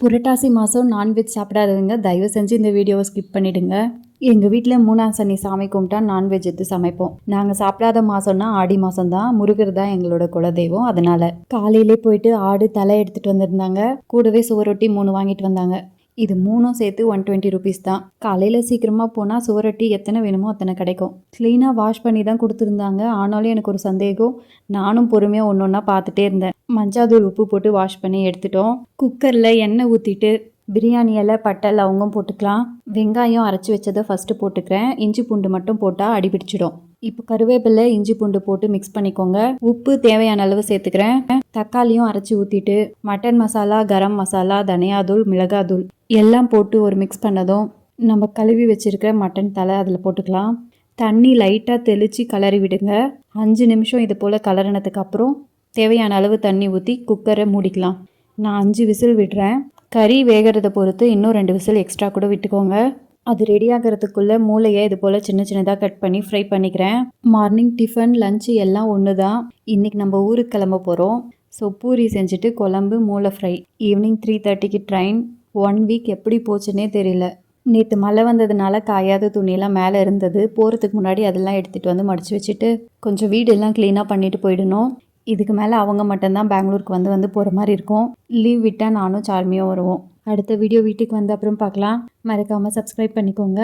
புரட்டாசி மாதம் நான்வெஜ் சாப்பிடாதவங்க தயவு செஞ்சு இந்த வீடியோவை ஸ்கிப் பண்ணிடுங்க. எங்கள் வீட்டில் 3ஆம் சனி சாமி கும்பிட்டா நான்வெஜ் எடுத்து சமைப்போம். நாங்கள் சாப்பிடாத மாதம்னா ஆடி மாதம் தான். முருகர் தான் எங்களோட குலதெய்வம். அதனால காலையிலே போயிட்டு ஆடு தலை எடுத்துகிட்டு வந்திருந்தாங்க. கூடவே சுவரொட்டி 3 வாங்கிட்டு வந்தாங்க. இது 3ம் சேர்த்து 120 ருபீஸ் தான். காலையில் சீக்கிரமாக போனால் சுவரொட்டி எத்தனை வேணுமோ அத்தனை கிடைக்கும். க்ளீனாக வாஷ் பண்ணி தான் கொடுத்துருந்தாங்க. ஆனாலும் எனக்கு ஒரு சந்தேகம். நானும் பொறுமையாக ஒன்று ஒன்றா பார்த்துட்டே இருந்தேன். மஞ்சாதூள் உப்பு போட்டு வாஷ் பண்ணி எடுத்துட்டோம். குக்கரில் எண்ணெய் ஊற்றிட்டு பிரியாணி இலை பட்டை லவங்கம் போட்டுக்கலாம். வெங்காயம் அரைச்சி வச்சதை ஃபஸ்ட்டு போட்டுக்கிறேன். இஞ்சி பூண்டு மட்டும் போட்டால் அடிபிடிச்சிடும். இப்போ கருவேப்பிலை இஞ்சி பூண்டு போட்டு மிக்ஸ் பண்ணிக்கோங்க. உப்பு தேவையான அளவு சேர்த்துக்கிறேன். தக்காளியும் அரைச்சி ஊற்றிட்டு மட்டன் மசாலா, கரம் மசாலா, தனியாதூள், மிளகாத்தூள் எல்லாம் போட்டு ஒரு மிக்ஸ் பண்ணதும் நம்ம கழுவி வச்சுருக்கிற மட்டன் தலை அதில் போட்டுக்கலாம். தண்ணி லைட்டாக தெளித்து கிளறி விடுங்க. 5 நிமிஷம் இது போல் கிளறினதுக்கு அப்புறம் தேவையான அளவு தண்ணி ஊற்றி குக்கரை மூடிக்கலாம். நான் 5 விசில் விடுறேன். கறி வேகிறத பொறுத்து இன்னும் 2 விசில் எக்ஸ்ட்ரா கூட விட்டுக்கோங்க. அது ரெடி ஆகிறதுக்குள்ளே மூளையை இது போல் சின்ன சின்னதாக கட் பண்ணி ஃப்ரை பண்ணிக்கிறேன். மார்னிங் டிஃபன் லஞ்சு எல்லாம் ஒன்று தான். இன்றைக்கி நம்ம ஊருக்கு கிளம்ப போகிறோம். ஸோ பூரி செஞ்சுட்டு குழம்பு மூளை ஃப்ரை. ஈவினிங் 3:30க்கு ட்ரெயின். 1 வீக் எப்படி போச்சுன்னே தெரியல. நேற்று மழை வந்ததுனால காயாத துணியெல்லாம் மேலே இருந்தது. போகிறதுக்கு முன்னாடி அதெல்லாம் எடுத்துகிட்டு வந்து மடித்து வச்சுட்டு கொஞ்சம் வீடெல்லாம் க்ளீனாக பண்ணிவிட்டு போயிடணும். இதுக்கு மேலே அவங்க மட்டும்தான் பெங்களூருக்கு வந்து போகிற மாதிரி இருக்கும். லீவ் விட்டால் நானும் சார்மியும் வருவோம். அடுத்த வீடியோ வீட்டுக்கு வந்து அப்புறம் பார்க்கலாம். மறக்காமல் சப்ஸ்கிரைப் பண்ணிக்கோங்க.